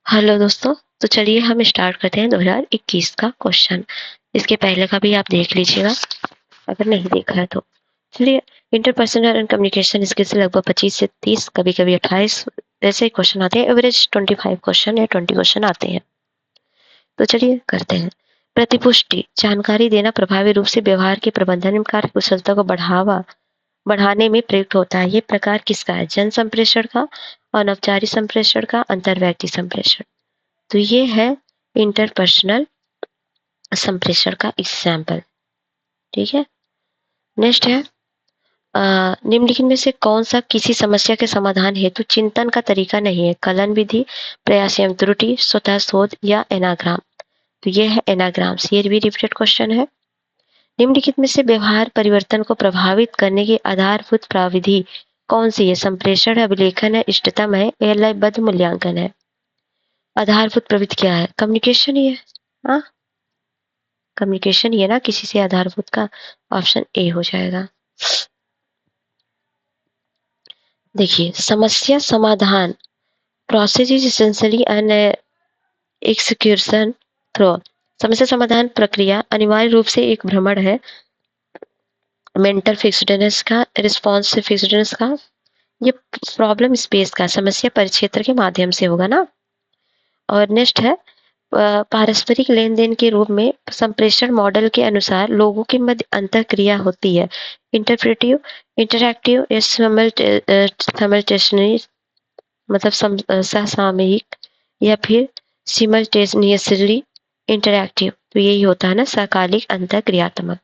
Hello दोस्तों। तो चलिए हम स्टार्ट करते हैं 2021 का क्वेश्चन। इसके पहले का भी आप देख लीजिएगा अगर नहीं देखा है तो। चलिए, इंटरपर्सनल एंड कम्युनिकेशन स्किल्स से लगभग 25 से 30, कभी कभी 28 ऐसे क्वेश्चन आते हैं। एवरेज 25 क्वेश्चन या 20 क्वेश्चन आते हैं। तो चलिए करते हैं। प्रतिपुष्टि जानकारी देना प्रभावी रूप से व्यवहार के प्रबंधन में कार्य कुशलता को बढ़ाने में प्रयुक्त होता है। ये प्रकार किसका है? जन संप्रेषण का, अनौपचारिक संप्रेषण का, अंतर्व्यक्ति संप्रेषण। तो ये है इंटरपर्सनल संप्रेषण का एग्जाम्पल। ठीक है। नेक्स्ट है निम्नलिखित में से कौन सा किसी समस्या के समाधान हेतु चिंतन का तरीका नहीं है? कलन विधि, प्रयास एवं त्रुटि, स्वतः शोध या एनाग्राम। तो ये है एनाग्राम्स। ये भी रिपीटेड क्वेश्चन है। निम्नलिखित में से व्यवहार परिवर्तन को प्रभावित करने की आधारभूत प्रविधि कौन सी है? संप्रेषण है, अभिलेखन है, इष्टतम है या लयबद्ध मूल्यांकन है? आधारभूत प्रविधि क्या है? कम्युनिकेशन ही है। हाँ, कम्युनिकेशन ही है ना, किसी से आधारभूत का ऑप्शन ए हो जाएगा। देखिए, समस्या समाधान process is essentially an execution through. समस्या समाधान प्रक्रिया अनिवार्य रूप से एक भ्रमण है मेंटल फिक्सडनेस का, रिस्पॉन्स फिक्सडनेस का, ये प्रॉब्लम स्पेस का, समस्या परिक्षेत्र के माध्यम से होगा ना। और नेक्स्ट है पारस्परिक लेन-देन के रूप में संप्रेषण मॉडल के अनुसार लोगों के मध्य अंतःक्रिया होती है। इंटरप्रेटिव, इंटरैक्टिव या सिमल्टेनियस मतलब समसामयिक या फिर सिमल्टेनियसली इंटरैक्टिव। तो यही होता है ना, सकालिक अंतःक्रियात्मक।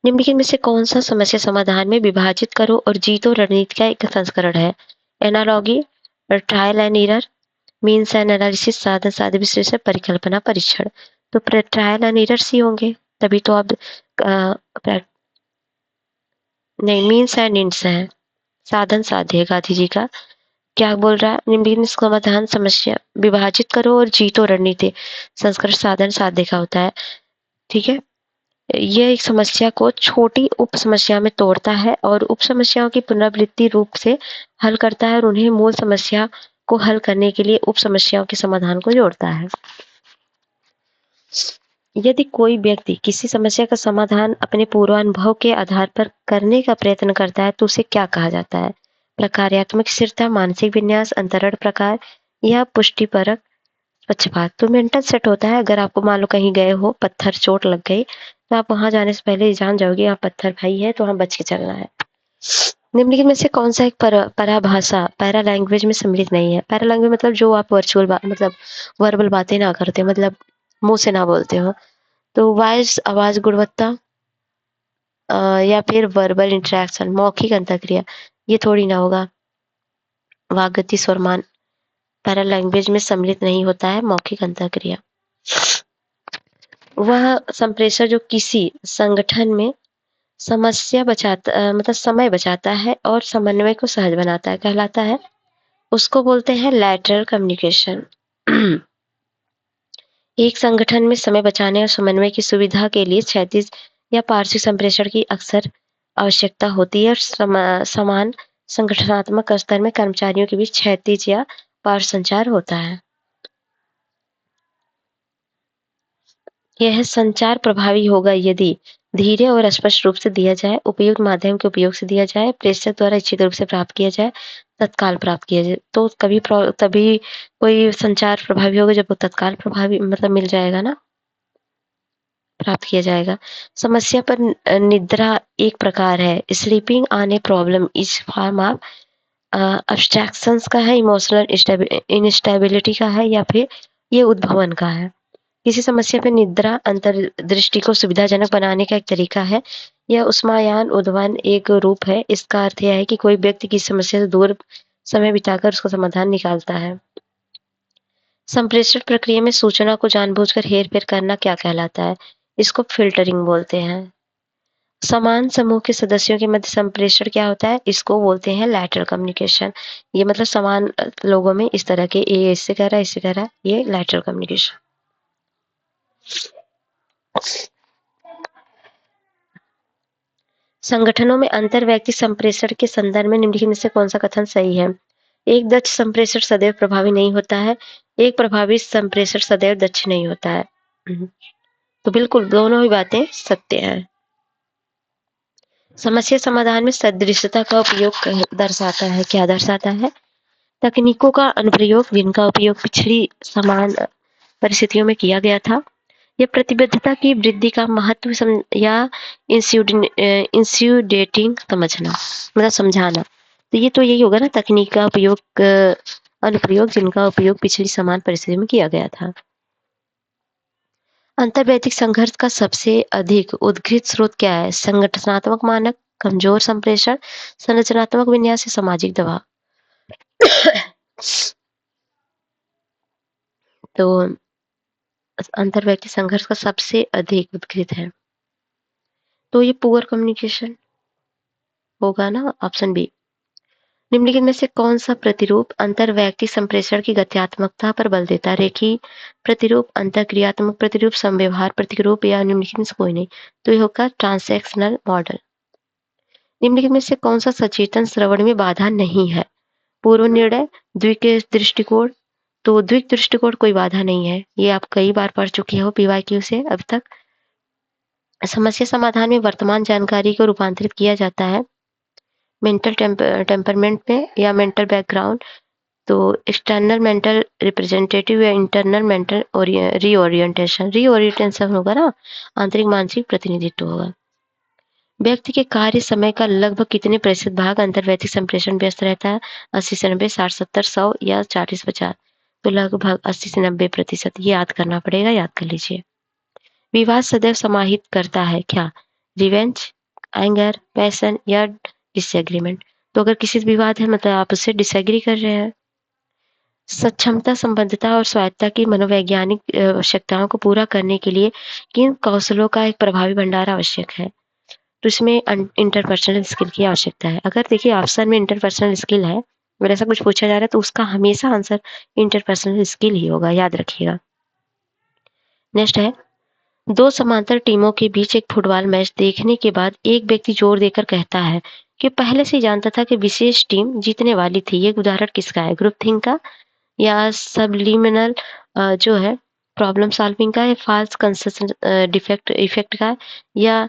निम्नलिखित में से कौन सा समस्या समाधान में विभाजित करो और जीतो रणनीति का एक संस्करण है? Analogy, trial and error, means and analysis, साधन साध्य विश्लेषण, परिकल्पना परीक्षण। तो ट्रायल एंड एरर्स ही होंगे, तभी तो आप नहीं, मीन्स एंड इंड्स है, साधन साध्य है गांधी जी का। क्या बोल रहा है? निम्नलिखित समाधान समस्या विभाजित करो और जीतो रणनीति संस्करण साधन साध्य का होता है। ठीक है। यह एक समस्या को छोटी उप समस्या में तोड़ता है और उप समस्याओं की पुनरावृत्ति रूप से हल करता है और उन्हें मूल समस्या को हल करने के लिए उप समस्याओं के समाधान को जोड़ता है। यदि कोई व्यक्ति किसी समस्या का समाधान अपने पूर्वानुभव के आधार पर करने का प्रयत्न करता है तो उसे क्या कहा जाता है? प्रकार्यात्मक स्थिरता, मानसिक विन्यास, अंतरण प्रकार या पुष्टिपरक पक्षपात। तो मेंटल सेट होता है। अगर आपको मान लो कहीं गए हो, पत्थर चोट लग गई, तो आप वहां जाने से पहले जान जाओगे यहाँ पत्थर भाई है, तो वहां बच के चलना है। निम्नलिखित में से कौन सा एक पराभाषा पैरा लैंग्वेज में सम्मिलित नहीं है? पैरा लैंग्वेज मतलब जो आप वर्चुअल मतलब वर्बल बातें ना करते, मतलब मुंह से ना बोलते हो। तो वॉइस आवाज गुणवत्ता या फिर वर्बल इंटरेक्शन, मौखिक अंतःक्रिया, ये थोड़ी ना होगा। वाक गति स्वरमान पैरा लैंग्वेज में सम्मिलित नहीं होता है, मौखिक अंतःक्रिया। वह संप्रेषण जो किसी संगठन में समस्या बचाता मतलब समय बचाता है और समन्वय को सहज बनाता है, कहलाता है। उसको बोलते हैं लैटरल कम्युनिकेशन। एक संगठन में समय बचाने और समन्वय की सुविधा के लिए क्षैतिज या पार्श्व संप्रेषण की अक्सर आवश्यकता होती है और समान संगठनात्मक स्तर में कर्मचारियों के बीच क्षैतिज या पार्श्व संचार होता है। यह संचार प्रभावी होगा यदि धीरे और स्पष्ट रूप से दिया जाए, उपयुक्त माध्यम के उपयोग से दिया जाए, प्रेषक द्वारा इच्छित रूप से प्राप्त किया जाए, तत्काल प्राप्त किया जाए। तो तभी कोई संचार प्रभावी होगा जब वो तत्काल प्रभावी मतलब मिल जाएगा ना, प्राप्त किया जाएगा। समस्या पर निद्रा एक प्रकार है। Sleeping on a problem is form of abstractions का है, इमोशनल इंस्टेबिलिटी का है या फिर ये उद्भवन का है। किसी समस्या पर निद्रा अंतर्दृष्टि को सुविधाजनक बनाने का एक तरीका है। यह उष्मायान उद्भवन एक रूप है। इसका अर्थ यह है कि कोई व्यक्ति किसी समस्या से दूर समय बिताकर उसका समाधान निकालता है। संप्रेषण प्रक्रिया में सूचना को जानबूझकर हेर-फेर करना क्या कहलाता है? इसको फ़िल्टरिंग बोलते हैं। समान समूह के सदस्यों के मध्य संप्रेषण क्या होता है? इसको बोलते हैं लैटरल कम्युनिकेशन। ये मतलब समान लोगों में इस तरह के ये इससे कह रहा है, इससे कह रहा है, ये लैटरल कम्युनिकेशन। संगठनों में अंतरव्यक्ति संप्रेषण के संदर्भ में निम्नलिखित में से कौन सा कथन सही है? एक दक्ष संप्रेषण सदैव प्रभावी नहीं होता है, एक प्रभावी संप्रेषण सदैव दक्ष नहीं होता है। तो बिल्कुल दोनों ही बातें सत्य हैं। समस्या समाधान में सदृशता का उपयोग दर्शाता है, क्या दर्शाता है? तकनीकों का अनुप्रयोग जिनका उपयोग पिछड़ी समान परिस्थितियों में किया गया था, या प्रतिबद्धता की वृद्धि का महत्व या इंस्यूडेटिंग समझना, मतलब समझाना। तो ये तो यही होगा ना, तकनीक का उपयोग अनुप्रयोग जिनका उपयोग पिछली समान परिस्थिति में किया गया था। अंतर्वैयक्तिक संघर्ष का सबसे अधिक उद्घृत स्रोत क्या है? संगठनात्मक मानक, कमजोर संप्रेषण, संरचनात्मक विन्यास या सामाजिक दबाव। तो अंतर्वैयक्तिक संघर्ष का सबसे अधिक उद्घृत है, तो ये पुअर कम्युनिकेशन होगा ना, ऑप्शन बी। निम्नलिखित में से कौन सा प्रतिरूप अंतर्वैयक्तिक संप्रेषण की गत्यात्मकता पर बल देता है? रेखीय प्रतिरूप, अंतरक्रियात्मक प्रतिरूप, समव्यवहार प्रतिरूप, या निम्नलिखित में से कोई नहीं। तो ये होगा ट्रांसैक्शनल मॉडल। निम्नलिखित में से कौन सा सचेतन श्रवण में बाधा नहीं है? पूर्व निर्णय, द्विक दृष्टिकोण। तो द्विक दृष्टिकोण कोई बाधा नहीं है, ये आप कई बार पढ़ चुके हो पीवाईक्यू से अब तक। समस्या समाधान में वर्तमान जानकारी को रूपांतरित किया जाता है मेंटल टेम्परमेंट में या मेंटल बैकग्राउंड। तो एक्सटर्नल मेंटल रिप्रेजेंटेटिव या इंटरनल मेंटल रीओरिएंटेशन होगा ना, आंतरिक मानसिक प्रतिनिधित्व होगा। व्यक्ति के कार्य समय का लगभग कितने प्रतिशत भाग अंतर्वैयक्तिक संप्रेषण व्यस्त रहता है? 80 से 90, 60 70, 100 या 40 50। तो लगभग 80 से 90%। ये याद करना पड़ेगा, याद कर लीजिए। विवाद सदैव समाहित करता है क्या? रिवेंज, एंगर, पैशन या डिसएग्रीमेंट। तो अगर किसी से विवाद है मतलब आप उससे डिसएग्री कर रहे हैं। सक्षमता, संबद्धता और स्वायत्तता की मनोवैज्ञानिक आवश्यकताओं को पूरा करने के लिए किन कौशलों का एक प्रभावी भंडार आवश्यक है? तो इसमें इंटरपर्सनल स्किल की आवश्यकता है। अगर देखिए ऑप्शन में इंटरपर्सनल स्किल है, अगर ऐसा कुछ पूछा जा रहा है तो उसका हमेशा आंसर इंटरपर्सनल स्किल ही होगा, याद रखिएगा। नेक्स्ट है, दो समांतर टीमों के बीच एक फुटबॉल मैच देखने के बाद एक व्यक्ति जोर देकर कहता है कि पहले से ही जानता था कि विशेष टीम जीतने वाली थी। ये उदाहरण किसका है? ग्रुप थिंक का, या सबलिमिनल जो है प्रॉब्लम सॉल्विंग का, या फाल्स कंसेशन डिफेक्ट इफेक्ट का, या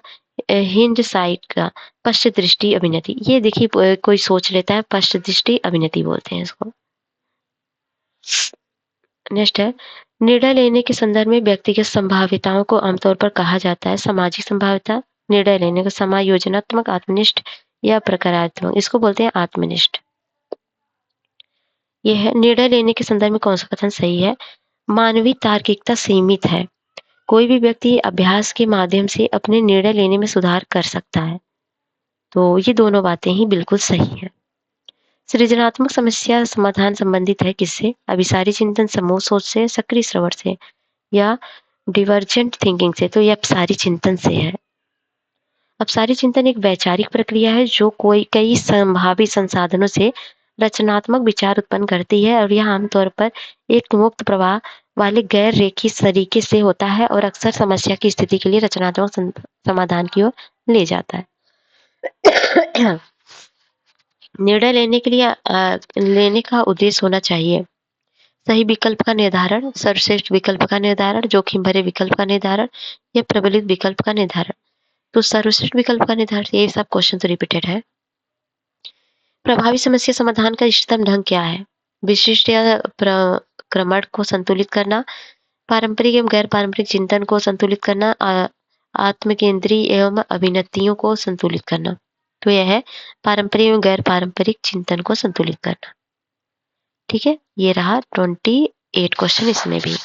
हिंड साइट का, पश्च दृष्टि अभिनति। ये देखिए कोई सोच लेता है, पश्च दृष्टि अभिनति बोलते हैं इसको। नेक्स्ट है, निर्णय लेने के संदर्भ में व्यक्तिगत संभाव्यताओं को आमतौर पर कहा जाता है सामाजिक संभाव्यता, निर्णय लेने को समायोजनात्मक, आत्मनिष्ठ या प्रकारात्मक। इसको बोलते हैं आत्मनिष्ठ। यह है, निर्णय लेने के संदर्भ में कौन सा कथन सही है? मानवीय तार्किकता सीमित है, कोई भी व्यक्ति अभ्यास के माध्यम से अपने निर्णय लेने में सुधार कर सकता है। तो ये दोनों बातें ही बिल्कुल सही है। सृजनात्मक समस्या समाधान संबंधित है किससे? अभिसारी चिंतन, समूह सोच से, सक्रिय श्रवण से, या डिवर्जेंट थिंकिंग से। तो ये अपसारी चिंतन से है। अपसारी चिंतन एक वैचारिक प्रक्रिया है जो कई संभावित संसाधनों से रचनात्मक विचार उत्पन्न करती है, और यह आमतौर पर एक मुक्त प्रवाह वाले गैर रेखीय तरीके से होता है और अक्सर समस्या की स्थिति के लिए रचनात्मक समाधान की ओर ले जाता है। निर्णय लेने के लिए लेने का उद्देश्य होना चाहिए सही विकल्प का निर्धारण, सर्वश्रेष्ठ विकल्प का निर्धारण, जोखिम भरे विकल्प का निर्धारण, या प्रबलित विकल्प का निर्धारण। तो सर्वश्रेष्ठ विकल्प का निर्धारण। ये सब क्वेश्चन तो रिपीटेड है। प्रभावी समस्या समाधान का इष्टतम ढंग क्या है? विशिष्ट या क्रमण को संतुलित करना, पारंपरिक एवं गैर पारंपरिक चिंतन को संतुलित करना, आत्मकेंद्री एवं अभिनतियों को संतुलित करना। तो यह है पारंपरिक एवं गैर पारंपरिक चिंतन को संतुलित करना। ठीक है, ये रहा 28 क्वेश्चन इसमें भी।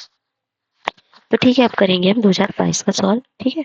तो ठीक है, अब करेंगे हम 2022 का सॉल्व। ठीक है।